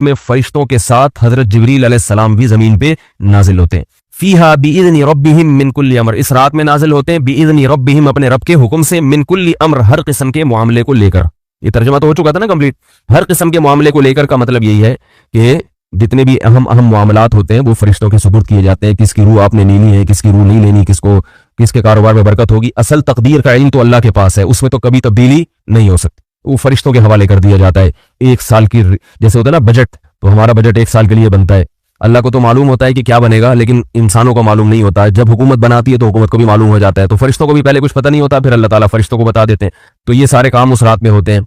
में फरिश्तों के साथ हजरत जिब्रील अलैहिस्सलाम भी जमीन पे नाजिल होते हैं। फीहा बिइज़्नि रब्बिहिम मिन कुल्लि अम्र, इस रात में नाजिल होते हैं बिइज़्नि रब्बिहिम, अपने रब के हुक्म से, मिन कुल्लि अम्र, हर किस्म के मामले को लेकर। ये तर्जुमा तो हो चुका था ना कंप्लीट। हर किस्म के मामले को लेकर का मतलब यही है कि जितने भी अहम अहम मामलात होते हैं वो फरिश्तों के सुपुर्द किए जाते हैं। किसकी रूह आपने लेनी है, किसकी रूह नहीं लेनी, किसको किसके कारोबार में बरकत होगी, असल तकदीर का इल्म तो अल्लाह के पास है, उसमें तो कभी तब्दीली नहीं हो सकती, वो फरिश्तों के हवाले कर दिया जाता है। एक साल की जैसे होता है ना बजट, तो हमारा बजट एक साल के लिए बनता है। अल्लाह को तो मालूम होता है कि क्या बनेगा, लेकिन इंसानों को मालूम नहीं होता है। जब हुकूमत बनाती है तो हुकूमत को भी मालूम हो जाता है, तो फरिश्तों को भी पहले कुछ पता नहीं होता, फिर अल्लाह ताला फरिश्तों को बता देते हैं। तो ये सारे काम उस रात में होते हैं।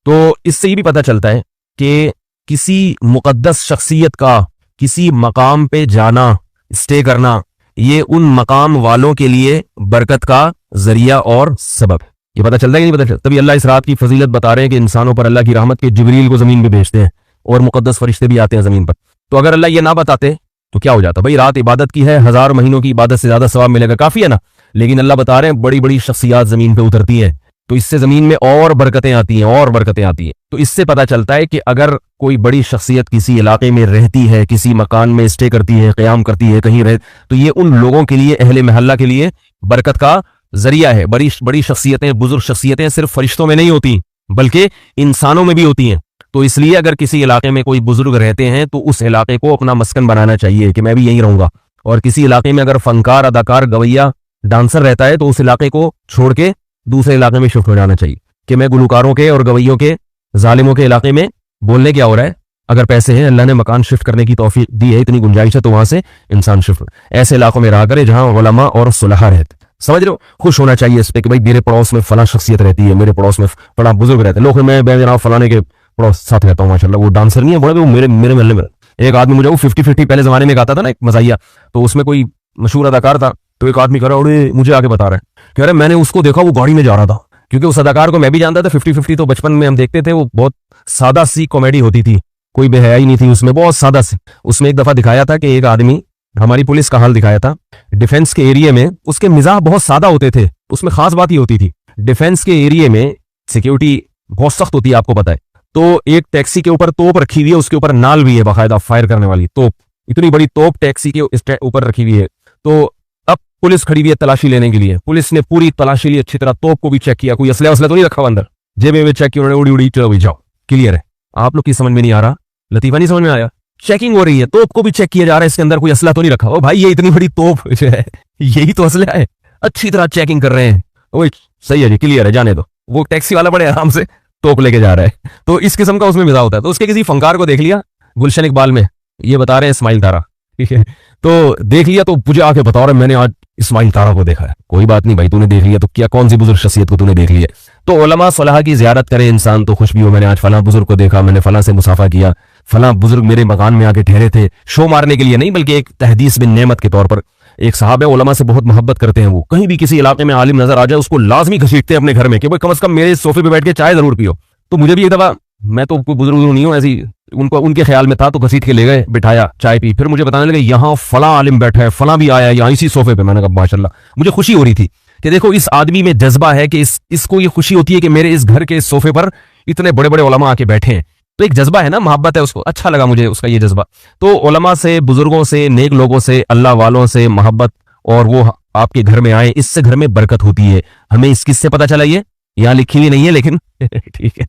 तो इससे ये भी पता चलता है कि किसी मुकद्दस शख्सियत का किसी मकाम पे जाना, स्टे करना, ये उन मकाम वालों के लिए बरकत का जरिया और सबब है। ये पता चलता है कि नहीं पता चलता? तभी अल्लाह इस रात की फजीलत बता रहे हैं कि इंसानों पर अल्लाह की रहमत के जिब्रील को जमीन पे भेजते हैं और मुकद्दस फरिश्ते भी आते हैं जमीन पर। तो अगर अल्लाह ये ना बताते तो क्या हो जाता? भाई रात इबादत की है, 1000 महीनों की इबादत से ज्यादा सवाब मिलेगा, काफी है ना। लेकिन अल्लाह बता रहे हैं बड़ी बड़ी शख्सियात जमीन पे उतरती है, तो इससे जमीन में और बरकतें आती हैं, और बरकतें आती हैं। तो इससे पता चलता है कि अगर कोई बड़ी शख्सियत किसी इलाके में रहती है, किसी मकान में स्टे करती है, क़याम करती है, कहीं रह, तो ये उन लोगों के लिए, अहले महल्ला के लिए बरकत का जरिया है। बड़ी बड़ी शख्सियतें, बुजुर्ग शख्सियतें सिर्फ फरिश्तों में नहीं होती बल्कि इंसानों में भी होती हैं। तो इसलिए अगर किसी इलाके में कोई बुजुर्ग रहते हैं तो उस इलाके को अपना मस्कन बनाना चाहिए कि मैं भी यहीं रहूंगा। और किसी इलाके में अगर फनकार, अदाकार, गवैया, डांसर रहता है तो उस इलाके को छोड़ के दूसरे इलाके में शिफ्ट हो जाना चाहिए कि मैं गुलकारों के और गवैयों के, जालिमों के इलाके में बोलने क्या हो रहा है। अगर पैसे हैं, अल्लाह ने मकान शिफ्ट करने की तौफीक दी है, इतनी गुंजाइश है, तो वहां से इंसान शिफ्ट ऐसे इलाकों में रहा करे जहां उलमा और सुलहा रहते। समझ रहे हो? खुश होना चाहिए इस पे कि भाई मेरे पड़ोस में फला शख्सियत रहती है, मेरे पड़ोस में फला बुजुर्ग रहते हैं। लोग मैं जनाब फलाने के पड़ोस साथ रहता हूँ, माशाल्लाह वो डांसर नहीं है, बोले वो मेरे महल्ले में। एक आदमी, मुझे वो 50-50 पहले जमाने में गाता था ना एक मजाइया, तो उसमें कोई मशहूर अदाकार था, तो एक आदमी कह रहा है मुझे आके बता रहा है, कह रहे मैंने उसको देखा वो गाड़ी में जा रहा था, क्योंकि उस अदाकार को मैं भी जानता था। 50-50 तो बचपन में हम देखते थे, वो बहुत सादा सी कॉमेडी होती थी, कोई बेहयाई नहीं थी उसमें, बहुत सादा सी। उसमें एक दफा दिखाया था कि एक आदमी, हमारी पुलिस का हाल दिखाया था, डिफेंस के एरिया में उसके मिजाज बहुत सादा होते थे। उसमें खास बात ही होती थी, डिफेंस के एरिया में सिक्योरिटी बहुत सख्त होती है, आपको पता है। तो एक टैक्सी के ऊपर तोप रखी हुई है, उसके ऊपर नाल भी है, बाकायदा फायर करने वाली तोप, इतनी बड़ी तोप टैक्सी के ऊपर रखी हुई है। तो अब पुलिस खड़ी हुई है तलाशी लेने के लिए। पुलिस ने पूरी तलाशी ली, अच्छी तरह तोप को भी चेक किया, कोई असला तो नहीं रखा हुआ अंदर, जेबे में चेक किया उन्होंने, उड़ी चलो भाई जाओ, क्लियर है। आप लोग की समझ में नहीं आ रहा, लतीफा नहीं समझ में आया? चेकिंग हो रही है, तोप को भी चेक किया जा रहा है, इसके अंदर कोई असला तो नहीं रखा। ओ भाई ये इतनी बड़ी तोप जो है, यही तो असला है। अच्छी तरह चेकिंग कर रहे हैं, ओए सही है जी, क्लियर है, जाने दो। वो टैक्सी वाला बड़े आराम से तोप लेके जा रहा है। तो इस किस्म का उसमें मिजाज होता है। तो उसके किसी फंकार को देख लिया गुलशन इकबाल में, ये बता रहे हैं इस्माइल तारा, ठीक है, तो देख लिया तो मुझे आके बता रहे मैंने आज इस्माइल तारा को देखा है। कोई बात नहीं भाई, तूने देख लिया तो क्या, कौन सी बुजुर्ग शख्सियत को तूने देख लिया? तो उलमा सलाह की ज़ियारत करे इंसान तो खुश भी हो, मैंने आज फला बुजुर्ग को देखा, मैंने फला से मुसाफा किया, फला बुजुर्ग मेरे मकान में आके ठहरे थे, शो मारने के लिए नहीं बल्कि एक तहदीस बिन नेमत के तौर पर। एक साहब है, उलमा से बहुत मोहब्बत करते हैं, वो कहीं भी किसी इलाके में आलिम नजर आ जाए उसको लाजमी घसीटते हैं अपने घर में कि भाई कम से कम मेरे सोफे पे बैठ के चाय जरूर पियो। तो मुझे भी एक दफा, मैं तो कोई बुजुर्ग नहीं हूँ, ऐसी उनको उनके ख्याल में था, तो घसीट के ले गए, बिठाया, चाय पी, फिर मुझे बताने लगे यहाँ फला आलिम बैठा है, फला भी आया यहाँ इसी सोफे पे। मैंने कहा माशाल्लाह, मुझे खुशी हो रही थी कि देखो इस आदमी में जज्बा है कि इसको ये खुशी होती है कि मेरे इस घर के सोफे पर इतने बड़े बड़े उलमा आके बैठे हैं। तो एक जज्बा है ना, मोहब्बत है उसको, अच्छा लगा मुझे उसका ये जज्बा। तो उलमा से, बुजुर्गों से, नेक लोगों से, अल्लाह वालों से मोहब्बत, और वो आपके घर में आए, इससे घर में बरकत होती है। हमें इस किससे पता चला? ये यहाँ लिखी हुई नहीं है लेकिन ठीक है,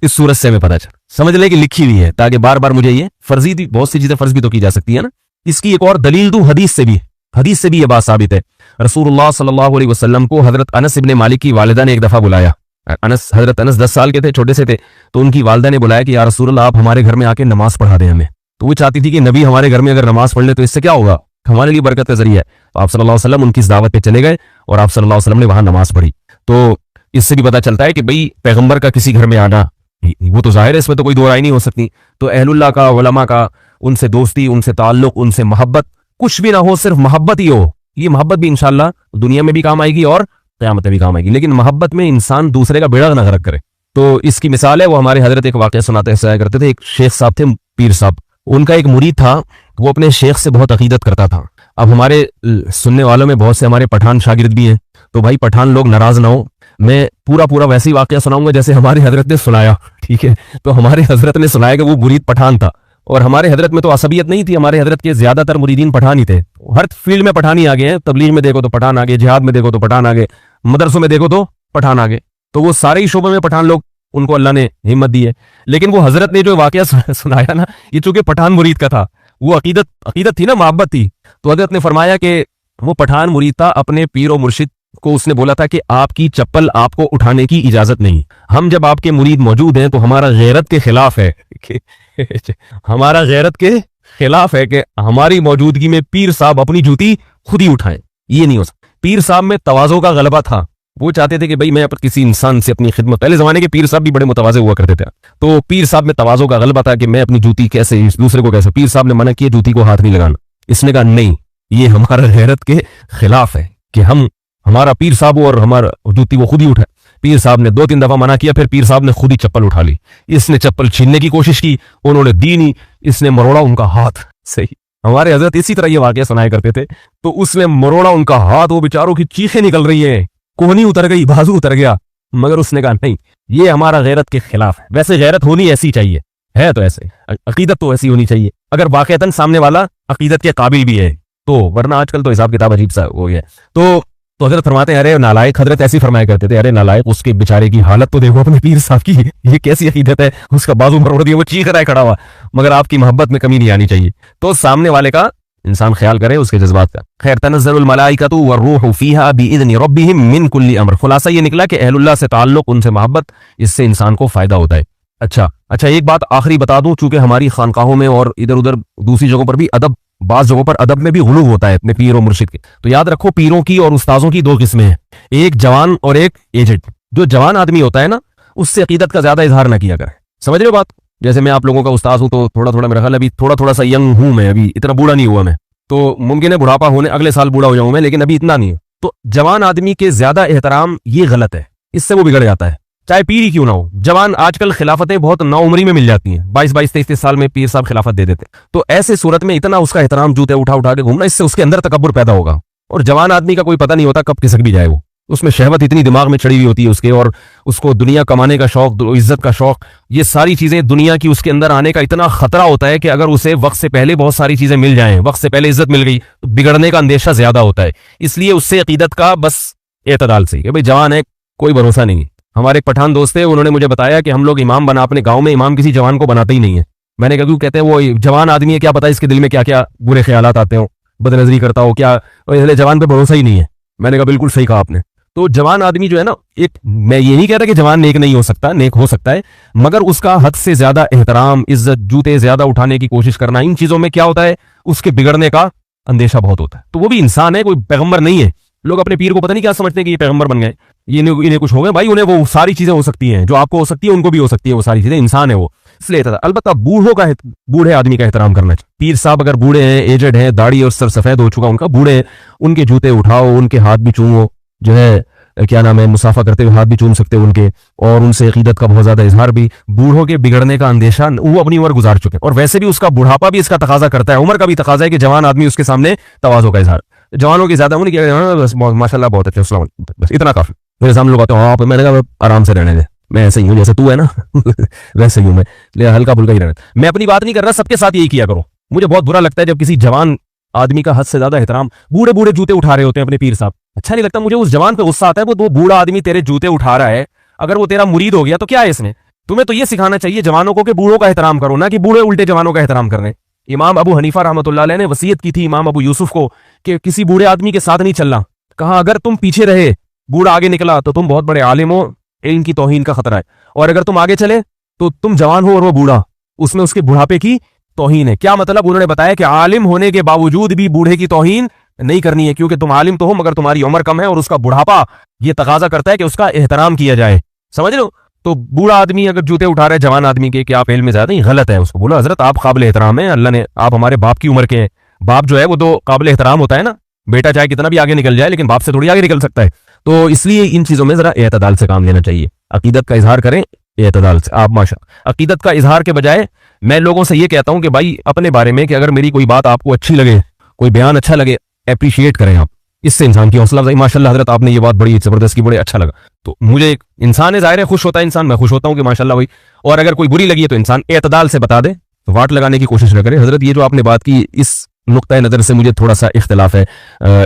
इस सूरत से हमें पता चला, समझ ले कि लिखी हुई है, ताकि बार बार मुझे ये फर्जी, बहुत सी चीजें फर्ज भी तो की जा सकती है ना। इसकी एक और दलील दूं, हदीस से भी ये बात साबित है। रसूलुल्लाह सल्लल्लाहु अलैहि वसल्लम को हजरत अनस इब्ने मालिक की वालिदा ने एक दफा बुलाया। हजरत अनस 10 साल के थे, छोटे से थे, तो उनकी वालिदा ने बुलाया कि या रसूलल्लाह आप हमारे घर में आके नमाज पढ़ा दें हमें। तो वो चाहती थी कि नबी हमारे घर में अगर नमाज पढ़ ले तो इससे क्या होगा, हमारे लिए बरकत का जरिया है। तो आप सल्लल्लाहु अलैहि वसल्लम उनकी इस दावत पे चले गए और आप सल्लल्लाहु अलैहि वसल्लम ने वहां नमाज पढ़ी। तो इससे भी पता चलता है कि भाई पैगंबर का किसी घर में आना, वो तो जाहिर है, इसमें तो कोई दो राय नहीं हो सकती। तो अहलुल्लाह का, उलमा का, उनसे दोस्ती, उनसे ताल्लुक, उनसे मोहब्बत, कुछ भी ना हो, सिर्फ मोहब्बत ही हो। ये मोहब्बत भी इंशाल्लाह दुनिया में भी काम आएगी और क़यामत में भी काम आएगी, लेकिन मोहब्बत में इंसान दूसरे का बेड़ा ना गर्क करे। तो इसकी मिसाल है, वो हमारे हजरत एक वाक़या सुनाते करते थे। एक शेख साहब थे, पीर साहब, उनका एक मुरीद था, वो अपने शेख से बहुत अकीदत करता था। अब हमारे सुनने वालों में बहुत से हमारे पठान शागिर्द भी हैं, तो भाई पठान लोग नाराज ना हो, मैं पूरा पूरा वैसे ही वाकया सुनाऊंगा जैसे हमारे हजरत ने सुनाया, ठीक है। तो हमारे हजरत ने सुनाया कि वो मुरीद पठान था, और हमारे हजरत में तो असबियत नहीं थी। हमारे हजरत के ज्यादातर मुरीदीन पठान ही थे। हर फील्ड में पठान ही आ गए हैं। तबलीग में देखो तो पठान आ गए, जिहाद में देखो तो पठान आ गए, मदरसों में देखो तो पठान आ गए। तो वो सारे ही शोबे में पठान लोग, उनको अल्लाह ने हिम्मत दी है। लेकिन वो हजरत ने जो वाकया सुनाया ना, ये चूंकि पठान मुरीद का था, वो अकीदत थी ना, मोहब्बत थी। तो हजरत ने फरमाया कि वो पठान मुरीद था, अपने पीर और मुर्शिद को उसने बोला था कि आपकी चप्पल आपको उठाने की इजाजत नहीं। हम जब आपके मुरीद मौजूद हैं तो हमारा गैरत के खिलाफ है हमारा गैरत के खिलाफ है कि हमारी मौजूदगी में पीर साहब अपनी जूती खुद ही उठाएं। ये नहीं हो सकता। पीर साहब में तवाज़ो का गलबा था। वो चाहते थे कि भाई मैं किसी इंसान से अपनी खिदमत, पहले जमाने के पीर साहब भी बड़े मुतवाज़े हुआ करते थे, तो पीर साहब में तवाज़ो का गलबा था कि मैं अपनी जूती कैसे इस दूसरे को कैसे। पीर साहब ने मना किया जूती को हाथ नहीं लगाना। इसने कहा नहीं, ये हमारा गैरत के खिलाफ है कि हमारा पीर साहब हो और हमारा जूती वो खुद ही उठाए। पीर साहब ने 2-3 दफा मना किया, फिर पीर साहब ने खुद ही चप्पल उठा ली। इसने चप्पल छीनने की कोशिश की, उन्होंने दी नहीं, इसने मरोड़ा उनका हाथ। सही, हमारे हजरत इसी तरह ये वाकया सुनाया करते थे। तो उसने मरोड़ा उनका हाथ, वो बेचारों की चीखें निकल रही है, कोहनी उतर गई, बाजू उतर गया, मगर उसने कहा नहीं, ये हमारा गैरत के खिलाफ है। वैसे गैरत होनी ऐसी चाहिए, है तो ऐसे, अकीदत तो ऐसी होनी चाहिए अगर वाकईतन सामने वाला अकीदत के काबिल भी है तो, वरना आजकल तो हिसाब किताब अजीब सा हो गया। तो हजरत फरमाते हैं, अरे नालायक, हजरत ऐसी फरमाया करते थे, अरे नालायक, उसके बेचारे की हालत तो देखो अपने पीर साहब की, ये कैसी अकीदत है, उसका बाजू मरोड़ दिया, वो चीख रहा है खड़ा हुआ। मगर आपकी मोहब्बत में कमी नहीं आनी चाहिए। तो सामने वाले का इंसान ख्याल करे, उसके जज्बात का। खैर, तनज़्ज़लुल मलाइकतु वर्रूहु फीहा बिइज़्नि रब्बिहिम मिन कुल्ली अम्र। खुलासा ये निकला कि अहलुल्लाह से ताल्लुक, उनसे मोहब्बत, इससे इंसान को फायदा होता है। अच्छा, एक बात आखिरी बता दूं, चूंकि हमारी खानकाहों में और इधर उधर दूसरी जगहों पर भी अदब, बाज जगहों पर अदब में भी गुलू होता है अपने पीर और मुर्शिद के। तो याद रखो, पीरों की और उस्ताजों की 2 किस्में हैं, एक जवान और एक एजेड। जो जवान आदमी होता है ना, उससे अकीदत का ज्यादा इजहार ना किया करें। समझ रहे हो बात? जैसे मैं आप लोगों का उस्ताद हूं तो थोड़ा थोड़ा मेरा ख्याल, अभी थोड़ा सा यंग हूं मैं, अभी इतना बूढ़ा नहीं हुआ मैं, तो मुमकिन है बुढ़ापा होने अगले साल बूढ़ा हो जाऊं मैं, लेकिन अभी इतना नहीं है। तो जवान आदमी के ज्यादा एहतराम ये गलत है, इससे वो बिगड़ जाता है, चाहे पीर ही क्यों ना हो। जवान, आजकल खिलाफतें बहुत नौउम्री में मिल जाती हैं, 22-22, 23-23 साल में पीर साहब खिलाफत दे देते। तो ऐसे सूरत में इतना उसका एहतराम, जूते उठा उठा के घूमना, इससे उसके अंदर तकब्बुर पैदा होगा। और जवान आदमी का कोई पता नहीं होता कब खिसक भी जाए वो, उसमें शहवत इतनी दिमाग में चढ़ी हुई होती है उसके, और उसको दुनिया कमाने का शौक, इज्जत का शौक, ये सारी चीजें दुनिया की उसके अंदर आने का इतना खतरा होता है कि अगर उसे वक्त से पहले बहुत सारी चीजें मिल जाएं, वक्त से पहले इज्जत मिल गई, तो बिगड़ने का अंदेशा ज्यादा होता है। इसलिए उससे अकीदत का बस एतदाल से, भाई जवान है, कोई भरोसा नहीं है। हमारे एक पठान दोस्त थे, उन्होंने मुझे बताया कि हम लोग इमाम बना, अपने गांव में इमाम किसी जवान को बनाते ही नहीं है। मैंने कहा क्यों? कहते हैं वो जवान आदमी है, क्या पता इसके दिल में क्या क्या बुरे ख्यालात आते हो, बदनजरी करता हो क्या, इसलिए जवान पे भरोसा ही नहीं है। मैंने कहा बिल्कुल सही कहा आपने। तो जवान आदमी जो है ना, एक, मैं ये नहीं कह रहा कि जवान नेक नहीं हो सकता, नेक हो सकता है, मगर उसका हद से ज्यादा एहतराम, इज्जत, जूते ज्यादा उठाने की कोशिश करना, इन चीजों में क्या होता है, उसके बिगड़ने का अंदेशा बहुत होता है। तो वो भी इंसान है, कोई पैगंबर नहीं है। लोग अपने पीर को पता नहीं क्या समझते हैं कि ये पैगंबर बन गए, ये इन्हें कुछ हो गए। भाई उन्हें वो सारी चीजें हो सकती हैं जो आपको हो सकती है, उनको भी हो सकती है, वो सारी चीजें, इंसान है वो। इसलिए अलबत्ता बूढ़े आदमी का एहतराम करना चाहिए। पीर साहब अगर बूढ़े हैं, एजेड हैं, दाढ़ी और सर सफेद हो चुका उनका, बूढ़े हैं, उनके जूते उठाओ, उनके हाथ भी चूमो, जो है क्या नाम है, मुसाफा करते हुए हाथ भी चूम सकते हो उनके, और उनसे अकीदत का बहुत ज्यादा इजहार भी। बूढ़ों के बिगड़ने का अंदेशा, वो अपनी उम्र गुजार चुके हैं, और वैसे भी उसका बुढ़ापा भी इसका तकाजा करता है, उम्र का भी तकाजा है कि जवान आदमी उसके सामने तवाज़ो का इजहार। जवानों की ज्यादा उम्र की, माशाल्लाह बहुत अच्छे, बस इतना काफी। मेरे सामने लोग आते हैं, आप, मैंने कहा आराम से रहने दे, मैं ऐसे ही हूँ जैसे तू है ना वैसे ही हूँ मैं, हल्का फुल्का ही रहना। मैं अपनी बात नहीं कर रहा, सबके साथ यही किया करो। मुझे बहुत बुरा लगता है जब किसी जवान आदमी का हद से ज्यादा एहतराम, बूढ़े बूढ़े जूते उठा रहे होते हैं अपने पीर साहब, अच्छा नहीं लगता मुझे। उस जवान पे गुस्सा आता है, वो बूढ़ा आदमी तेरे जूते उठा रहा है, अगर वो तेरा मुरीद हो गया तो क्या है इसमें? तुम्हें तो ये सिखाना चाहिए जवानों को कि बूढ़ों का एहतराम करो, ना कि बूढ़े उल्टे जवानों का एहतराम कर रहे हैं। इमाम अबू हनीफा रहमतुल्लाह अलैह ने वसीयत की थी इमाम अबू यूसुफ को कि किसी बूढ़े आदमी के साथ नहीं चलना। कहा अगर तुम पीछे रहे, बूढ़ा आगे निकला, तो तुम बहुत बड़े आलिम हो, इल्म की तौहीन का खतरा है, और अगर तुम आगे चले तो तुम जवान हो और वो बूढ़ा, उसमें उसके बुढ़ापे की तौहीन है। क्या मतलब? उन्होंने बताया कि आलिम होने के बावजूद भी बूढ़े की तौहीन नहीं करनी है, क्योंकि तुम आलिम तो हो मगर तुम्हारी उम्र कम है, और उसका बुढ़ापा ये तकाजा करता है कि उसका एहतराम किया जाए। समझ लो? तो बूढ़ा आदमी अगर जूते उठा रहे जवान आदमी के कि आप इल्म में ज्यादा, नहीं, गलत है। उसको बोलो हजरत आप काबिल एहतराम है, अल्लाह ने, आप हमारे बाप की उम्र के हैं। बाप जो है वो तो काबिल एहतराम होता है ना, बेटा चाहे कितना भी आगे निकल जाए लेकिन बाप से थोड़ी आगे निकल सकता है। तो इसलिए इन चीजों में जरा एतदाल से काम लेना चाहिए। अकीदत का इजहार करें एतदाल से। आप माशा अकीदत का इजहार के बजाय मैं लोगों से ये कहता हूं कि भाई अपने बारे में कि अगर मेरी कोई बात आपको अच्छी लगे, कोई बयान अच्छा लगे, अप्रिशिएट करें आप, इससे इंसान की हौसला अफजाई। माशाल्लाह हजरत आपने ये बात बड़ी जबरदस्त की, बड़े अच्छा लगा। तो मुझे एक इंसान है, जाहिर है खुश होता है इंसान, मैं खुश होता हूं कि माशाल्लाह भाई। और अगर कोई बुरी लगी है तो इंसान एतदाल से बता दे, तो वाट लगाने की कोशिश न करे। हजरत ये जो आपने बात की, इस नुक्ता नज़र से मुझे थोड़ा सा इख्तिलाफ है,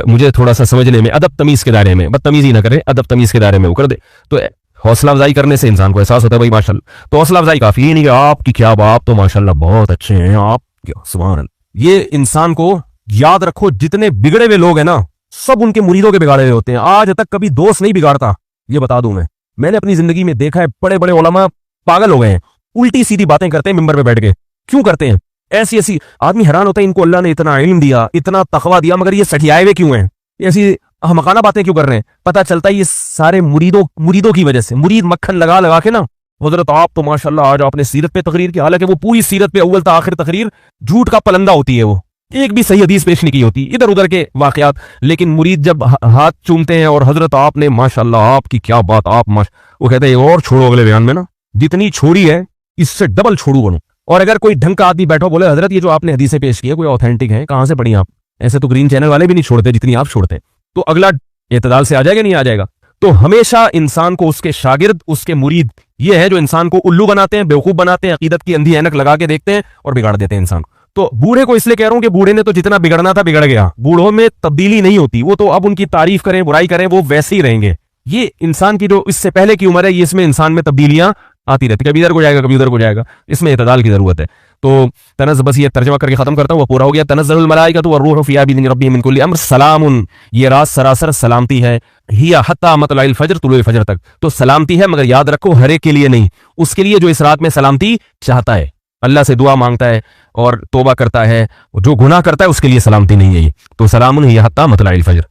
मुझे थोड़ा सा समझने में, अदब तमीज़ के दायरे में, बदतमीज़ी ना करे, अदब तमीज़ के दायरे में वो कर दे। तो हौसला अफजाई करने से इंसान को एहसास होता है भाई माशाल्लाह। तो हौसला अफजाई काफ़ी नहीं कि आपकी क्या बाप तो माशाल्लाह बहुत अच्छे हैं, आप क्या सुभान अल्लाह। ये इंसान को याद रखो, जितने बिगड़े हुए लोग हैं ना, सब उनके मुरीदों के बिगाड़े हुए होते हैं। आज तक कभी दोस्त नहीं बिगाड़ता, ये बता दूं मैं। मैंने अपनी जिंदगी में देखा है, बड़े बड़े उलमा पागल हो गए हैं, उल्टी सीधी बातें करते हैं मिंबर पे बैठ के। क्यों करते हैं ऐसी ऐसी? आदमी हैरान होता है, इनको अल्लाह ने इतना इल्म दिया, इतना तकवा दिया, मगर ये सठियाए हुए क्यों हैं? ऐसी हमकाना बातें क्यों कर रहे हैं? पता चलता है ये सारे मुरीदों की वजह से। मुरीद मक्खन लगा लगा के ना, हजरत आप तो माशाल्लाह आज आपने सीरत पे तकरीर की, हालांकि वो पूरी सीरत पे अव्वल था आखिर तकरीर झूठ का पलंदा होती है, वो एक भी सही हदीस पेश नहीं की होती, इधर उधर के वाकयात। लेकिन मुरीद जब हाथ चूमते हैं और हजरत आपने माशाल्लाह आपकी क्या बात, आप वो कहते हैं और छोड़ो अगले बयान में ना, जितनी छोड़ी है इससे डबल छोड़ू बनो। और अगर कोई ढंग का आदमी बैठो बोले हजरत ये जो आपने हदीसें पेश की है कोई ऑथेंटिक है, कहां से पढ़ी आप? ऐसे तो ग्रीन चैनल वाले भी नहीं छोड़ते जितनी आप छोड़ते, तो अगला एतदाल से आ जाएगा, नहीं आ जाएगा। तो हमेशा इंसान को उसके शागिर्द, उसके मुरीद ये है जो इंसान को उल्लू बनाते हैं, बेवकूफ बनाते हैं, अकीदत की अंधी ऐनक लगा के देखते हैं और बिगाड़ देते हैं इंसान को। तो बूढ़े को इसलिए कह रहा हूं कि बूढ़े ने तो जितना बिगड़ना था बिगड़ गया, बूढ़ों में तब्दीली नहीं होती। वो तो अब उनकी तारीफ करें बुराई करें वो वैसे ही रहेंगे। ये इंसान की जो इससे पहले की उम्र है, ये इसमें इंसान में तब्दीलियां आती रहती, कभी इधर को जाएगा कभी उधर को जाएगा, इसमें एतदाल की जरूरत है। तो तनज़ बस ये तर्जमा करके खत्म करता हूं, वो पूरा हो गया। तनज़्ज़लुल मलाइकतु वर्रूहु फ़ीहा बिइज़्नि रब्बिहिम मिन कुल्लि अम्र सलामुन, ये रात सरासर सलामती है, हिया हत्ता मतलइल फज्र, तुलुए फज्र तक। तो सलामती है, मगर याद रखो हर एक के लिए नहीं, उसके लिए जो इस रात में सलामती चाहता है, अल्लाह से दुआ मांगता है और तौबा करता है, जो गुनाह करता है उसके लिए सलामती नहीं है ये। तो सलामुन हिया हत्ता मतलइल फज्र।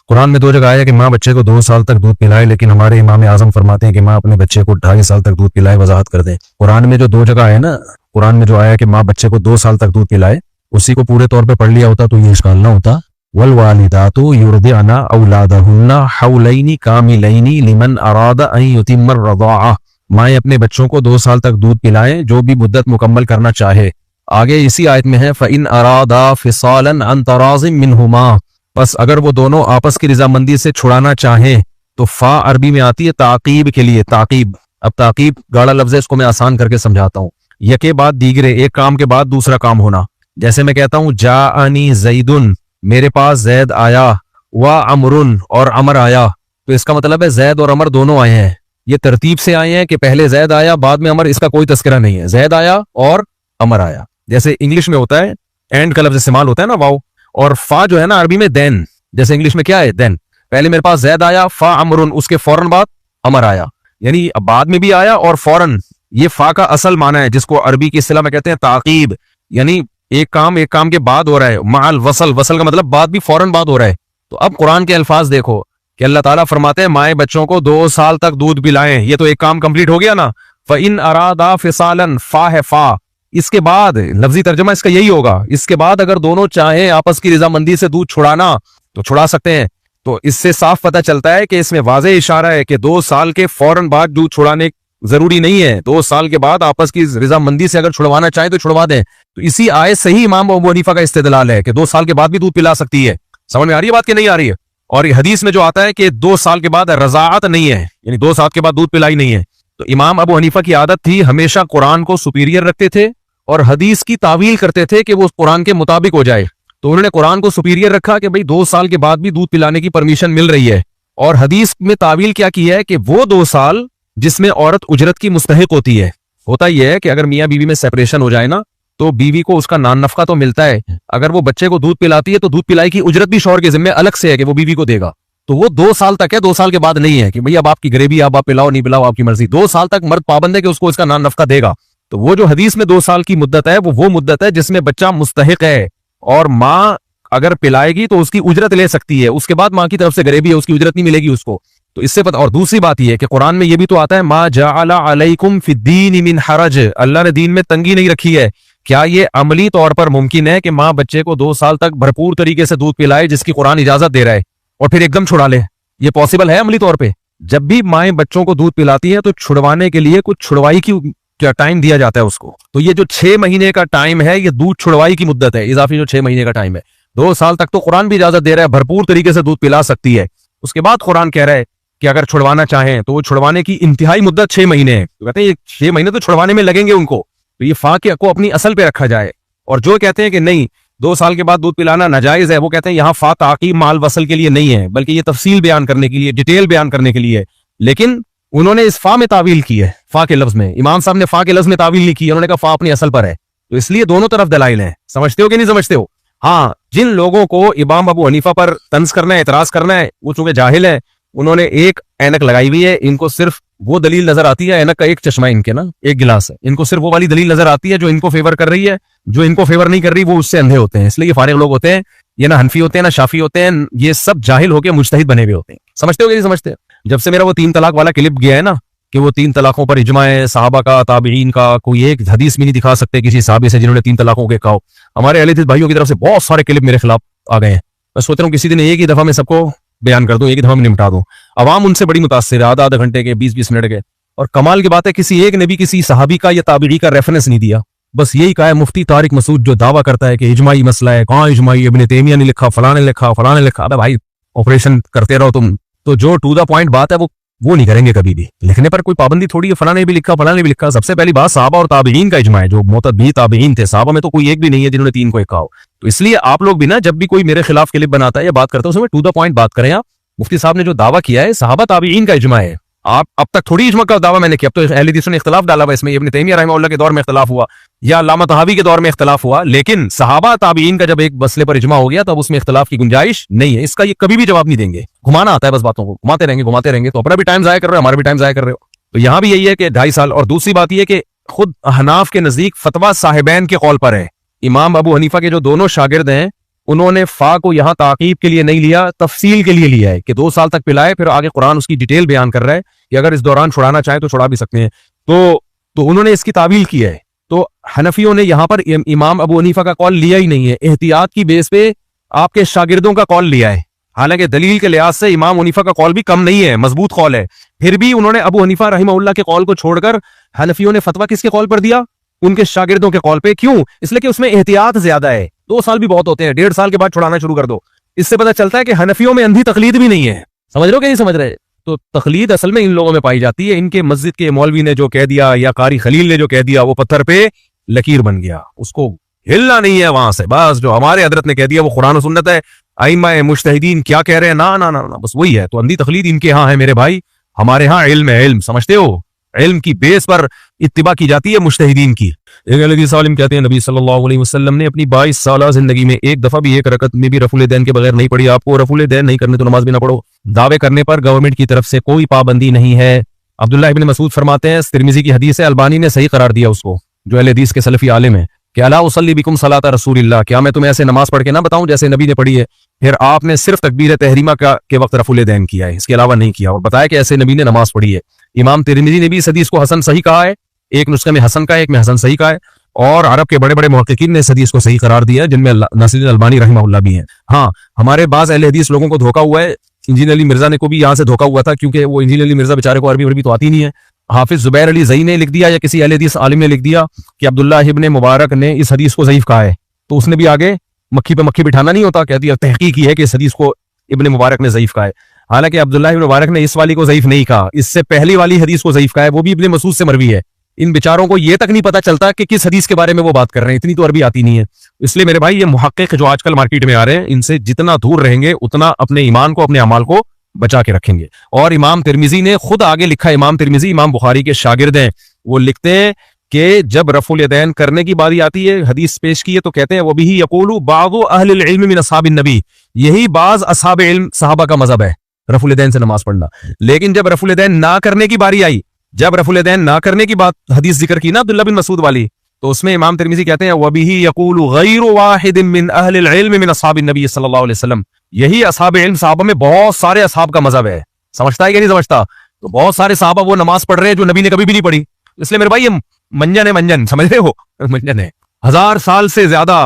कुरान में 2 जगह आया कि माँ बच्चे को 2 साल तक दूध पिलाए, लेकिन हमारे इमाम आजम फरमाते हैं कि माँ अपने बच्चे को 2.5 साल तक दूध पिलाए। वजाहत कर दे। कुरान में जो 2 जगह है ना, कुरान में जो आया कि माँ बच्चे को 2 साल तक दूध पिलाए, उसी को पूरे तौर पे पढ़ लिया होता तो ये इश्काल ना होता। वल वालिदातु युरदिअना औलादहुन्ना हौलैनि कामिलैनि लिमन अरादा अन युतिम्म अर्रदाअ। माएँ अपने बच्चों को 2 साल तक दूध पिलाएं जो भी मुद्दत मुकम्मल करना चाहे। आगे इसी आयत में है फ़इन अरादा फिसालन अन तराज़िम मिनहुमा, बस अगर वो दोनों आपस की रजामंदी से छुड़ाना चाहें तो फा अरबी में आती है ताकीब के लिए, ताकीब। अब ताकीब गाढ़ा लफ्ज़ है, इसको मैं आसान करके समझाता हूँ। यके बाद दीगरे, एक काम के बाद दूसरा काम होना। जैसे मैं कहता हूँ जाअनी ज़ैदुन, मेरे पास जैद आया, व अमरुन, और अमर आया, तो इसका मतलब है जैद और अमर दोनों आए हैं। ये तरतीब से आए हैं कि पहले जैद आया बाद में अमर, इसका कोई तस्करा नहीं है। जैद आया और अमर आया। जैसे इंग्लिश में होता है एंड का लफ्ज़ इस्तेमाल होता है ना, वाओ, और फा जो है ना अरबी में देन, जैसे इंग्लिश में क्या है देन। पहले मेरे पास जैद आया, फा अमरुन, उसके फौरन बाद अमर आया, यानी बाद में भी आया और फौरन। ये फा का असल माना है जिसको अरबी की इस्तिलाह में कहते हैं ताकीब, यानी एक काम के बाद हो रहा है। माल वसल, वसल का मतलब बाद भी फौरन बाद हो रहा है। तो अब कुरान के अल्फाज देखो कि अल्लाह ताला फरमाते हैं माए बच्चों को 2 साल तक दूध पिलाएं, ये तो एक काम कंप्लीट हो गया ना। फ़इन अरादा फिसालन, फा है फा, इसके बाद लफ्जी तर्जमा इसका यही होगा, इसके बाद अगर दोनों चाहें आपस की रजामंदी से दूध छुड़ाना तो छुड़ा सकते हैं। तो इससे साफ पता चलता है कि इसमें वाज़ेह इशारा है कि 2 साल के फौरन बाद दूध छुड़ाने जरूरी नहीं है। 2 साल के बाद आपस की रजामंदी से अगर छुड़वाना चाहे तो छुड़वा दें। तो इसी आयत से ही इमाम अबू हनीफा का इस्तेदलाल है कि 2 साल के बाद भी दूध पिला सकती है। समझ में आ रही है बात कि नहीं आ रही है? और ये हदीस में जो आता है कि 2 साल के बाद रजाअत नहीं है, यानी 2 साल के बाद दूध पिलाई नहीं है। तो इमाम अबू हनीफा की आदत थी, हमेशा कुरान को सुपीरियर रखते थे और हदीस की तावील करते थे कि वो कुरान के मुताबिक हो जाए। तो उन्होंने कुरान को सुपीरियर रखा कि भाई 2 साल के बाद भी दूध पिलाने की परमिशन मिल रही है। और हदीस में तावील क्या की है कि वो 2 साल जिसमें औरत उजरत की मुस्तहिक होती है। होता यह है कि अगर मियाँ बीवी में सेपरेशन हो जाए ना तो बीवी को उसका नान नफका तो मिलता है, अगर वो बच्चे को दूध पिलाती है तो दूध पिलाई की उजरत भी शौहर के जिम्मे अलग से है कि वो बीवी को देगा। तो वो 2 साल तक है, 2 साल के बाद नहीं है कि भैया अब आपकी गरीबी, आप पिलाओ नहीं पिलाओ आपकी मर्जी। 2 साल तक मर्द पाबंद है कि उसको इसका नान नफका देगा। तो वो जो हदीस में 2 साल की मुद्दत है वो मुद्दत है जिसमें बच्चा मुस्तहिक है और माँ अगर पिलाएगी तो उसकी उजरत ले सकती है। उसके बाद माँ की तरफ से गरीबी है, उसकी उजरत नहीं मिलेगी उसको। तो इससे पता। और दूसरी बात यह है कि कुरान में यह भी तो आता है मा जअला अलैकुम फिद्दीन मिन हरज, अल्लाह ने दीन में तंगी नहीं रखी है। क्या ये अमली तौर पर मुमकिन है कि माँ बच्चे को 2 साल तक भरपूर तरीके से दूध पिलाए जिसकी कुरान इजाजत दे रहा है और फिर एकदम छुड़ा ले? ये पॉसिबल है अमली तौर पर? जब भी माएँ बच्चों को दूध पिलाती हैं तो छुड़वाने के लिए कुछ छुड़वाई की क्या टाइम दिया जाता है उसको। तो ये जो 6 महीने का टाइम है ये दूध छुड़वाई की मुद्दत है, इजाफी जो 6 महीने का टाइम है। 2 साल तक तो कुरान भी इजाजत दे रहा है, भरपूर तरीके से दूध पिला सकती है। उसके बाद कुरान कह रहा है कि अगर छुड़वाना चाहें तो वो छुड़वाने की इंतहाई मुद्दत 6 महीने है। तो कहते हैं 6 महीने तो छुड़वाने में लगेंगे उनको, तो ये फा को अपनी असल पे रखा जाए। और जो कहते हैं कि नहीं 2 साल के बाद दूध पिलाना नाजायज है, वो कहते हैं यहाँ फा ताकीब माल वसल के लिए नहीं है, बल्कि ये तफसील बयान करने के लिए, डिटेल बयान करने के लिए है। लेकिन उन्होंने इस फा में तावील की है, फा के लफ्ज में। इमाम साहब ने फा के लफ्ज में तावील नहीं की, उन्होंने कहा फा अपनी असल पर है। तो इसलिए दोनों तरफ दलाइल हैं। समझते हो कि नहीं समझते हो? हाँ, जिन लोगों को इमाम अबू हनीफा पर तंज करना है, एतराज करना है, वो चूंकि जाहिल है, उन्होंने एक ऐनक लगाई हुई है, इनको सिर्फ वो दलील नजर आती है, ऐनक का एक चश्मा इनके ना एक गिलास है, इनको सिर्फ वो वाली दलील नजर आती है जो इनको फेवर कर रही है। जो इनको फेवर नहीं कर रही वो उससे अंधे होते हैं। इसलिए ये फारिग लोग होते हैं, ये ना हनफी होते हैं ना शाफी होते हैं, ये सब जाहिल होकर मुजतहिद बने हुए होते हैं। समझते हो कि नहीं समझते? जब से मेरा वो 3 तलाक वाला क्लिप गया है ना, कि वो 3 तलाकों पर इजमा है सहाबा का, ताबीन का, कोई एक हदीस भी नहीं दिखा सकते किसी साहबी से जिन्होंने 3 तलाकों के कहा। हमारे अहले हदीस भाइयों की तरफ से बहुत सारे क्लिप मेरे खिलाफ आ गए हैं। मैं सोच रहा हूँ किसी दिन एक ही दफा में सबको बयान कर दूं, एक ही दफा में निपटा दूं। अवाम उनसे बड़ी मुतासिर है, आधा घंटे के, 20-20 मिनट के। और कमाल की बात है, किसी एक ने भी किसी सहाबी का या ताबीई का रेफरेंस नहीं दिया। बस यही कहा है मुफ्ती तारिक मसूद जो दावा करता है कि इजमाई मसला है। कहाँ इजमाई? इब्ने तैमिया ने लिखा, फलाने लिखा, फलाने लिखा। अबे भाई ऑपरेशन करते रहो तुम तो, जो टू द पॉइंट बात है वो नहीं करेंगे कभी भी। लिखने पर कोई पाबंदी थोड़ी है, फलाने भी लिखा, फलाने भी लिखा। सबसे पहली बात सहाबा और ताबीन का इजमा है, जो मुतबी ताबीन थे। सहाबा में तो कोई एक भी नहीं है जिन्होंने 3 को एक कहा हो। तो इसलिए आप लोग भी ना, जब भी कोई मेरे खिलाफ क्लिप बनाता है या बात करता है, उसमें टू द पॉइंट बात करें। आप मुफ्ती साहब ने जो दावा किया है सहाबा ताबीन का इजमा है। आप अब तक थोड़ी इजमा का दावा मैंने किया, अब तो अहले हदीस ने इख्तिलाफ डाला हुआ इसमें। इब्ने तैमिया रहमतुल्लाह के दौर में इख्तिलाफ हुआ या अल्लामा तहावी के दौर में इख्तिलाफ हुआ, लेकिन सहाबा ताबीन का जब एक मसले पर इजमा हो गया तब उसमें इख्तिलाफ की गुंजाइश नहीं है। इसका ये कभी भी जवाब नहीं देंगे। घुमाना आता है बस, बातों को घुमाते रहेंगे। तो अपना भी टाइम जाया कर रहे हो, हमारा भी टाइम जाया कर रहे हो। तो यहां भी यही है कि 2.5 साल। और दूसरी बात यह कि खुद हनाफ के नजदीक फतवा साहिबैन के कौल पर है। इमाम अबू हनीफा के जो दोनों शागिर्द हैं, उन्होंने फा को यहां ताकीब के लिए नहीं लिया, तफसील के लिए लिया है कि 2 साल तक पिलाए। फिर आगे कुरान उसकी डिटेल बयान कर रहा है कि अगर इस दौरान छुड़ाना चाहे तो छुड़ा भी सकते हैं। तो उन्होंने इसकी तावील की है। तो हनफियों ने यहां पर इमाम अबू हनीफा का कौल लिया ही नहीं है, एहतियात की बेस पे आपके शागिर्दों का कौल लिया है। हालांकि दलील के लिहाज से इमाम हनीफा का कौल भी कम नहीं है, मजबूत कौल है। फिर भी उन्होंने अबू हनीफा रहमतुल्लाह के कौल को छोड़कर हनफियों ने फतवा किसके कौल पर दिया? उनके शागिर्दों के कौल पे। क्यों? इसलिए कि उसमें एहतियात ज्यादा है। 2 साल भी बहुत होते हैं, 1.5 साल के बाद छुड़ाना शुरू कर दो। इससे पता चलता है कि हनफियों में अंधी तकलीद भी नहीं है। समझ रहे हो कि नहीं समझ रहे? तो तकलीद असल में इन लोगों में पाई जाती है। इनके मस्जिद के मौलवी ने जो कह दिया या कारी खलील ने जो कह दिया, वो पत्थर पे लकीर बन गया, उसको हिलना नहीं है वहां से। बस जो हमारे हजरत ने कह दिया वो कुरान और सुन्नत है। आइम्मा मुज्तहिदीन क्या कह रहे हैं, ना ना ना ना, बस वही है। तो अंधी तकलीद इनके यहाँ है मेरे भाई, हमारे यहाँ इल्म है। इल्म समझते हो? इल्म की बेस पर इत्तिबा की जाती है मुज्तहिदीन की। एक हदीस सालिम कहते हैं नबी सल्लल्लाहु अलैहि वसल्लम ने अपनी 22 साल जिंदगी में एक दफा भी एक रकत में भी रफुल दैन के बगैर नहीं पढ़ी। आपको रफुल दैन नहीं करने तो नमाज भी ना पढ़ो। दावे करने पर गवर्नमेंट की तरफ से कोई पाबंदी नहीं है। अब्दुल्लाह इब्न मसूद फरमाते हैं, तिरमिजी की हदीस है, अलबानी ने सही करार दिया उसको, जो अहले हदीस के सलफी आलिम है, कि अला उसल्ली बिकुम सलाता रसूलिल्लाह, क्या मैं तुम्हें ऐसे नमाज पढ़ के ना बताऊं जैसे नबी ने पढ़ी है। फिर आपने सिर्फ तकबीर तहरीमा के वक्त रफुल दैन किया है, इसके अलावा नहीं किया, और बताया कि ऐसे नबी ने नमाज पढ़ी है। इमाम तिरमिजी ने भी इस हदीस को हसन सही कहा है। एक नुस्खे में हसन का है, एक में हसन सही का है। और अरब के बड़े बड़े मुहक्किकीन ने इस हदीस को सही करार दिया है, जिनमें नासिरुद्दीन अलबानी रहमहुल्लाह भी हैं। हाँ, हमारे बाज अहले हदीस लोगों को धोखा हुआ है। इंजीनियर अली मिर्जा ने को भी यहाँ से धोखा हुआ था, क्योंकि वो इंजीनियर अली मिर्जा बेचारे को अरबी तो आती नहीं है। हाफिज जुबैर अली ज़ई ने लिख दिया या किसी अहले हदीस आलिम ने लिख दिया कि अब्दुल्लाह इब्ने मुबारक ने इस हदीस को ज़ईफ कहा है, तो उसने भी आगे मक्खी पे मक्खी बिठाना नहीं होता, कह दिया तहकीक की है कि इस हदीस को इब्ने मुबारक ने ज़ईफ कहा है। हालांकि अब्दुल्लाह इब्ने मुबारक ने इस वाली को ज़ईफ नहीं कहा, इससे पहली वाली हदीस को ज़ईफ कहा है, वो भी इब्ने मसूद से मरवी है। इन बेचारों को ये तक नहीं पता चलता कि किस हदीस के बारे में वो बात कर रहे हैं, इतनी तो अरबी आती नहीं है। इसलिए मेरे भाई ये मुहक्किक जो आजकल मार्केट में आ रहे हैं, इनसे जितना दूर रहेंगे उतना अपने ईमान को, अपने अमाल को बचा के रखेंगे। और इमाम तिरमिजी ने खुद आगे लिखा, इमाम तिरमिजी इमाम बुखारी के शागिर्द हैं, वो लिखते हैं कि जब रफुल यदैन करने की बारी आती है, हदीस पेश की है, तो कहते हैं वो भी यकूलु बाज़ु अहलिल इल्म मिन अस्हाबिन नबी, यही बाज अस्हाब इल्म सहाबा का मजहब है रफुल यदैन से नमाज पढ़ना। लेकिन जब रफुल यदैन ना करने की बारी आई, जब रफुल यदैन ना करने की बात हदीस जिक्र की ना अब्दुल्लाह बिन मसूद वाली, तो उसमें इमाम तिरमिजी कहते हैं वबिही यकूलु गैरु वाहिदिन मिन अहलिल इल्म मिन अस्हाबिन नबी सल्लल्लाहु अलैहि वसल्लम, यही अस्हाब इल्म सहाबा में बहुत सारे अस्हाब का मजहब है। समझता है कि नहीं समझता? तो बहुत सारे सहाबा वो नमाज पढ़ रहे हैं जो नबी ने कभी भी नहीं पढ़ी। इसलिए मेरे भाई ये मंजन है, मंजन समझ रहे हो, मंजन है। 1000 साल से ज्यादा,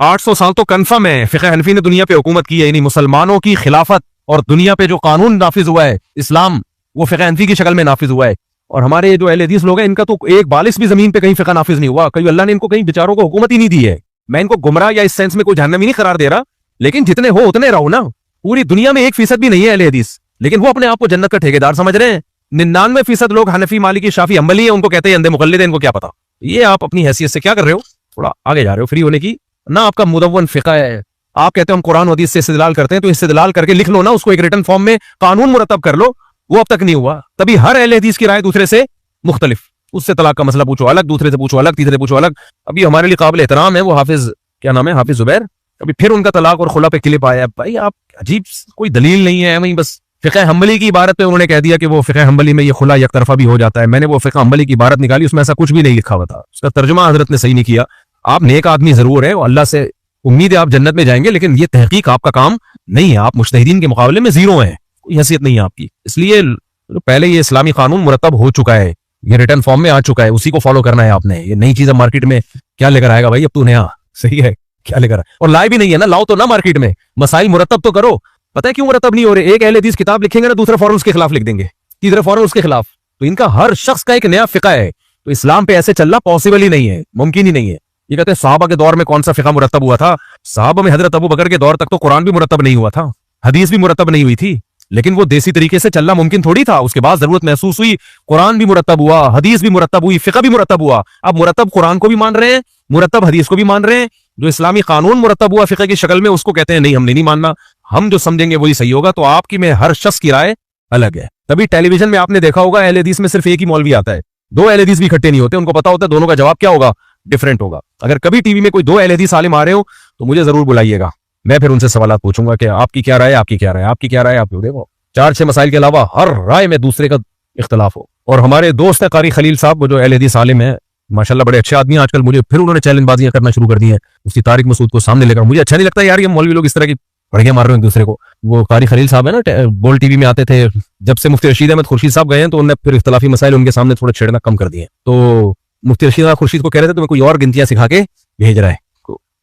800 साल तो कन्फर्म है फिक़ह हनफी ने दुनिया पे हुकूमत की है। यानी मुसलमानों की खिलाफत और दुनिया पे जो कानून नाफिज हुआ है इस्लाम, वो फिक़ह हनफी की शक्ल में नाफिज हुआ है। और हमारे जो अहले हदीस लोग हैं, इनका तो एक बालिश भी जमीन पे कहीं फिक़ह नाफिज नहीं हुआ। कहीं अल्लाह ने इनको कहीं बेचारों को हुकूमत ही नहीं दी है। मैं इनको गुमराह या इस सेंस में कोई जहन्नमी नहीं करार दे रहा, लेकिन जितने हो उतने रहो ना। पूरी दुनिया में 1% भी नहीं है अहले हदीस, लेकिन वो अपने आप को जन्नत का ठेकेदार समझ रहे हैं। 99% लोग हनफी, मालिकी, शाफी, हम्बली हैं, उनको कहते हैं अंधे मुकल्लिद हैं, इनको क्या पता। ये आप अपनी हैसियत से क्या कर रहे हो, थोड़ा आगे जा रहे हो फ्री होने की ना। आपका मुदव्वन फिक़ा है, आप कहते हो हम कुरान हदीस से इस्तेदलाल करते हैं, तो इस्तेदलाल करके लिख लो ना, उसको एक रिटन फॉर्म में कानून मुरतब कर लो। वो अब तक नहीं हुआ। तभी हर अहले हदीस की राय दूसरे से मुख्तलिफ। उससे तलाक का मसला पूछो अलग, दूसरे से पूछो अलग, तीसरे से पूछो अलग। अभी हमारे लिए काबिल एहतराम है वो हाफिज, क्या नाम है, हाफिज जुबैर। अभी फिर उनका तलाक और खुला पे क्लिप आया। भाई आप अजीब, कोई दलील नहीं है, वहीं बस फ़िक़्ह हम्बली की इबारत पे उन्होंने कह दिया कि वो फ़िक़्ह हम्बली में ये खुला एक तरफा भी हो जाता है। मैंने वो फ़िक़्ह हम्बली की इबारत निकाली, उसमें ऐसा कुछ भी नहीं लिखा हुआ था। उसका तर्जुमा हजरत ने सही नहीं किया। आप नेक आदमी जरूर है, अल्लाह से उम्मीद है आप जन्नत में जाएंगे, लेकिन ये तहकीक आपका काम नहीं है। आप मुज्तहिदीन के मुकाबले में जीरो हैं, कोई हैसियत नहीं है आपकी। इसलिए पहले ये इस्लामी कानून मुरतब हो चुका है, ये रिटर्न फॉर्म में आ चुका है, उसी को फॉलो करना है आपने। ये नई चीज मार्केट में क्या लेकर आएगा भाई, अब तू नया सही है क्या लेकर आए, और लाए भी नहीं है ना, लाओ तो ना मार्केट में, मसाइल मुरतब तो करो। पता है क्यों मुरतब नहीं हो रहे? एक अहले हदीस किताब लिखेंगे ना, दूसरा फौरन उसके खिलाफ लिख देंगे, तीसरा फौरन उसके खिलाफ। तो इनका हर शख्स का एक नया फिक़ा है। तो इस्लाम पे ऐसे चलना पॉसिबल ही नहीं है, मुमकिन ही नहीं है। ये कहते हैं साहबा के दौर में कौन सा फिक़ा मुरतब हुआ था? साहबा में हजरत अबू बकर के दौर तक तो कुरान भी मुरतब नहीं हुआ था, हदीस भी मुरतब नहीं हुई थी, लेकिन वो देसी तरीके से चलना मुमकिन थोड़ी था। उसके बाद जरूरत महसूस हुई, कुरान भी मुरतब हुआ, हदीस भी मुरतब हुई, फिक़ा भी मुरतब हुआ। अब मुरतब कुरान को भी मान रहे हैं, मुरतब हदीस को भी मान रहे हैं। जो इस्लामी कानून मुरतब हुआ फिक़ा की शक्ल में, उसको कहते हैं नहीं, हमने नहीं मानना, हम जो समझेंगे वही सही होगा। तो आपकी में हर शख्स की राय अलग है। तभी टेलीविजन में आपने देखा होगा अहले हदीस में सिर्फ एक ही मौलवी आता है, दो अहले हदीस भी इकट्ठे नहीं होते। उनको पता होता है दोनों का जवाब क्या होगा, डिफरेंट होगा। अगर कभी टीवी में कोई दो अहले हदीस आलिम आ रहे हो तो मुझे जरूर बुलाइएगा, मैं फिर उनसे सवाल पूछूंगा कि आपकी क्या राय है, आपकी क्या राय है, आपकी क्या राय है। आप देखो 4-6 मसाइल के अलावा हर राय में दूसरे का इख्तलाफ हो। और हमारे दोस्त है कारी खलील साहब, वो जो अहले हदीस आलिम है, माशाल्लाह बड़े अच्छे आदमी हैं। आजकल मुझे फिर उन्होंने चैलेंजबाजियां करना शुरू कर दी है, उसकी तारिक मसूद को सामने लेकर। मुझे अच्छा नहीं लगता यार, ये मौलवी लोग इस तरह की बढ़िया मार रहे हैं एक दूसरे को। वो कारी खलील साहब है ना, बोल टीवी में आते थे, जब से मुफ्ती रशीद अहमद खुर्शीद साहब गए हैं तो उन्होंने फिर इख्तलाफी मसाइल उनके सामने थोड़ा छेड़ना कम कर दिए। तो मुफ्ती रशीद अहमद खुर्शीद को कह रहे थे तुम्हें कोई और गिनतियां सिखा के भेज रहा है,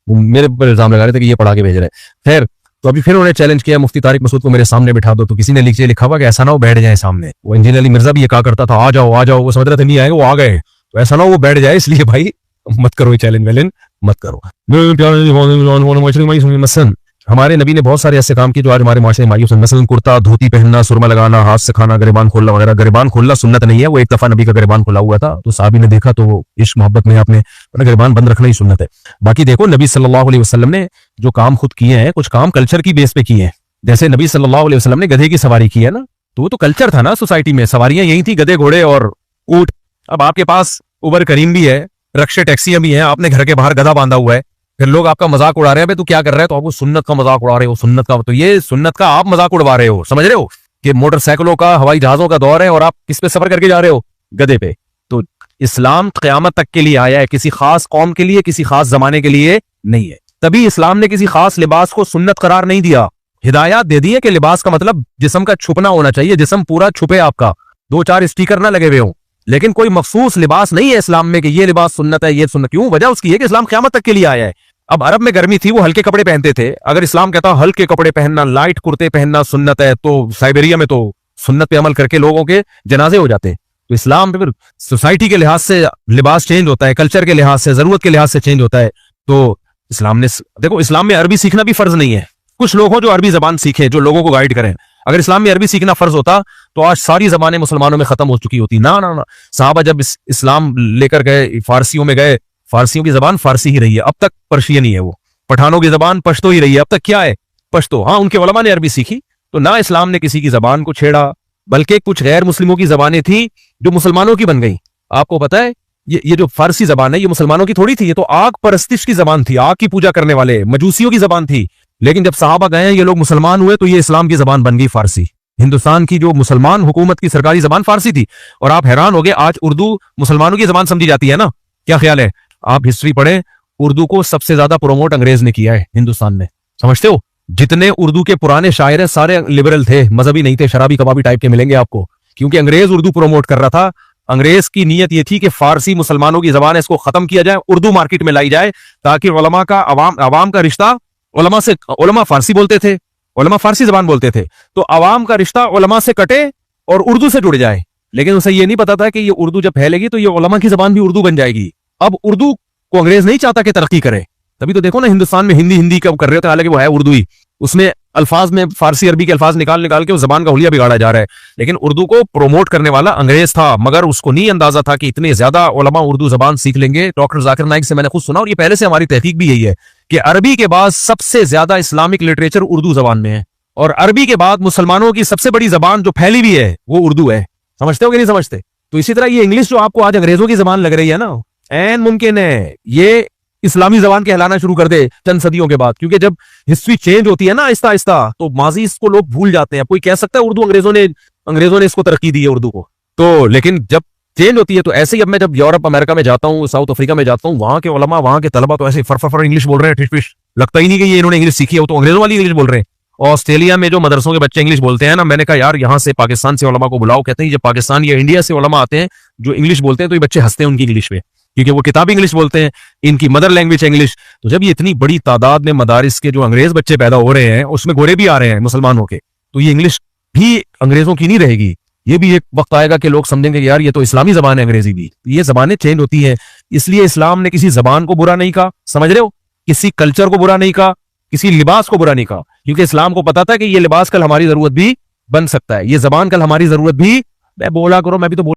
वो मेरे पर इल्जाम लगा रहे थे कि ये पढ़ा के भेज रहा है। खैर, तो अभी फिर उन्होंने चैलेंज किया मुफ्ती तारिक मसूद को मेरे सामने बिठा दो। तो किसी ने नीचे लिखा हुआ कि ऐसा ना वो बैठ जाए सामने। वो इंजीनियर अली मिर्जा भी ये कहा करता था, आ जाओ आ जाओ, वो समझ रहे थे नहीं आएंगे, वो आ गए, तो ऐसा ना वो बैठ जाए। इसलिए भाई मत करो ये चैलेंज वैलेंज मत करो। हमारे नबी ने बहुत सारे ऐसे काम किए जो आज हमारे माशरे में मायूस हैं। मसलन कुर्ता धोती पहनना, सुरमा लगाना, हाथ से खाना, गरिबान खोलना वगैरह। गरिबान खोलना सुन्नत नहीं है, वो एक दफा नबी का गरिबान खुला हुआ था तो साहबी ने देखा, तो वो इश्क मोहब्बत में आपने गरिबान बंद रखना ही सुन्नत है। बाकी देखो नबी सल्लल्लाहु अलैहि वसल्लम ने जो काम खुद किए हैं, कुछ काम कल्चर की बेस पे किए हैं। जैसे नबी सल्लल्लाहु अलैहि वसल्लम ने गधे की सवारी की है ना, तो वो तो कल्चर था ना सोसाइटी में, सवारियां यही थी, गधे घोड़े और ऊंट। अब आपके पास उबर करीम भी है, रक्शे टैक्सियां भी हैं, आपने घर के बाहर गधा बांधा हुआ है, फिर लोग आपका मजाक उड़ा रहे हैं, तू क्या कर रहा है, तो आप वो सुन्नत का मजाक उड़ा रहे हो, सुन्नत का। तो ये सुन्नत का आप मजाक उड़वा रहे हो, समझ रहे हो कि मोटरसाइकिलों का, हवाई जहाजों का दौर है और आप किस पे सफर करके जा रहे हो, गधे पे। तो इस्लाम क़यामत तक के लिए आया है, किसी खास कौम के लिए, किसी खास जमाने के लिए नहीं है। तभी इस्लाम ने किसी खास लिबास को सुन्नत करार नहीं दिया, हिदायत दे दी है कि लिबास का मतलब जिस्म का छुपना होना चाहिए, जिस्म पूरा छुपे, आपका 2-4 स्टिकर ना लगे हुए हो। लेकिन कोई मखसूस लिबास नहीं है इस्लाम में कि ये लिबास सुन्नत है, ये सुन्नत। क्यों? वजह उसकी है कि इस्लाम क़यामत तक के लिए आया है। अब अरब में गर्मी थी, वो हल्के कपड़े पहनते थे। अगर इस्लाम कहता हल्के कपड़े पहनना, लाइट कुर्ते पहनना सुन्नत है, तो साइबेरिया में तो सुन्नत पे अमल करके लोगों के जनाजे हो जाते। तो इस्लाम पे फिर सोसाइटी के लिहाज से लिबास चेंज होता है, कल्चर के लिहाज से, जरूरत के लिहाज से चेंज होता है। तो इस्लाम ने देखो, इस्लाम में अरबी सीखना भी फर्ज नहीं है। कुछ लोग हो जो अरबी जबान सीखे, जो लोगों को गाइड करें। अगर इस्लाम में अरबी सीखना फर्ज होता तो आज सारी जबानें मुसलमानों में खत्म हो चुकी होती। ना ना ना, साहबा जब इस्लाम लेकर गए, फारसियों में गए, फारसियों की जबान फारसी ही रही है अब तक, पर्शियन ही है वो। पठानों की जबान पश्तो ही रही है अब तक, क्या है पश्तो। हाँ, उनके उलमा ने अरबी सीखी, तो ना इस्लाम ने किसी की जबान को छेड़ा, बल्कि कुछ गैर मुस्लिमों की जबानें थी जो मुसलमानों की बन गई। आपको पता है ये जो फारसी जबान है ये मुसलमानों की थोड़ी थी, ये तो आग परस्तिश की जबान थी, आग की पूजा करने वाले मजूसियों की जबान थी। लेकिन जब सहाबा गए, ये लोग मुसलमान हुए, तो ये इस्लाम की जबान बन गई फारसी। हिंदुस्तान की जो मुसलमान हुकूमत की सरकारी जबान फारसी थी। और आप हैरान हो गए, आज उर्दू मुसलमानों की जबान समझी जाती है ना। क्या ख्याल है? आप हिस्ट्री पढ़ें, उर्दू को सबसे ज्यादा प्रोमोट अंग्रेज ने किया है हिंदुस्तान में, समझते हो? जितने उर्दू के पुराने शायर हैं सारे लिबरल थे, मजहबी नहीं थे, शराबी कबाबी टाइप के मिलेंगे आपको, क्योंकि अंग्रेज उर्दू प्रोमोट कर रहा था। अंग्रेज की नीयत ये थी कि फारसी मुसलमानों की जबान है, इसको खत्म किया जाए, उर्दू मार्केट में लाई जाए, ताकि उलमा का अवाम का रिश्ता उलमा से, उलमा फारसी बोलते थे, उलमा फारसी जबान बोलते थे, तो अवाम का रिश्ता उलमा से कटे और उर्दू से जुड़ जाए। लेकिन उसे ये नहीं पता था कि ये उर्दू जब फैलेगी तो ये उलमा की जबान भी उर्दू बन जाएगी। अब उर्दू को अंग्रेज नहीं चाहता कि तरक्की करे, तभी तो देखो ना हिंदुस्तान में हिंदी कब कर रहे होते, हालांकि वो है उर्दू ही, उसमें अल्फाज में फारसी अरबी के अल्फाज निकाल निकाल के उस जबान का हुलिया बिगाड़ा जा रहा है। लेकिन उर्दू को प्रोमोट करने वाला अंग्रेज था, मगर उसको नहीं अंदाजा था कि इतने ज्यादा उलमा उर्दू जबान सीख लेंगे। डॉक्टर जाकिर नाइक से मैंने खुद सुना, और ये पहले से हमारी तहकीक भी यही है कि अरबी के बाद सबसे ज्यादा इस्लामिक लिटरेचर उर्दू जबान में है, और अरबी के बाद मुसलमानों की सबसे बड़ी जबान जो फैली हुई है वो उर्दू है। समझते हो कि नहीं समझते? तो इसी तरह ये इंग्लिश जो आपको आज अंग्रेजों की जबान लग रही है ना, एन मुमकिन है ये इस्लामी जबान कहलाना शुरू कर दे चंद सदियों के बाद, क्योंकि जब हिस्ट्री चेंज होती है ना आहिस्ता आहिस्ता, तो माजी इसको लोग भूल जाते हैं। कोई कह सकता है उर्दू अंग्रेजों ने इसको तरक्की दी है उर्दू को, तो लेकिन जब चेंज होती है तो ऐसे ही अब मैं जब यूरोप अमेरिका में जाता हूँ, साउथ अफ्रीका में जाता हूँ, वहां के उलमा वहां के तलबा तो ऐसे फर इंग्लिश बोल रहे हैं, ठिश लगता ही नहीं कि ये इन्होंने इंग्लिश सीखी है, वो तो अंग्रेजों वाली इंग्लिश बोल रहे हैं। ऑस्ट्रेलिया में जो मदरसों के बच्चे इंग्लिश बोलते हैं ना, मैंने कहा यार यहाँ से पाकिस्तान से उलमा को बुलाओ, कहते हैं जब पाकिस्तान या इंडिया से उलमा आते हैं जो इंग्लिश बोलते हैं तो ये बच्चे हंसते हैं उनकी इंग्लिश पे, क्योंकि वो किताबी इंग्लिश बोलते हैं, इनकी मदर लैंग्वेज इंग्लिश। तो जब ये इतनी बड़ी तादाद में मदारिस के जो अंग्रेज बच्चे पैदा हो रहे हैं, उसमें गोरे भी आ रहे हैं मुसलमान होके, तो ये इंग्लिश भी अंग्रेजों की नहीं रहेगी। ये भी एक वक्त आएगा कि लोग समझेंगे कि यार ये तो इस्लामी जबान है अंग्रेजी भी। ये जबानें चेंज होती है, इसलिए इस्लाम ने किसी जबान को बुरा नहीं कहा, समझ रहे हो, किसी कल्चर को बुरा नहीं कहा, किसी लिबास को बुरा नहीं कहा, क्योंकि इस्लाम को पता था कि ये लिबास कल हमारी जरूरत भी बन सकता है, ये जबान कल हमारी जरूरत भी। मैं बोला करो, मैं भी तो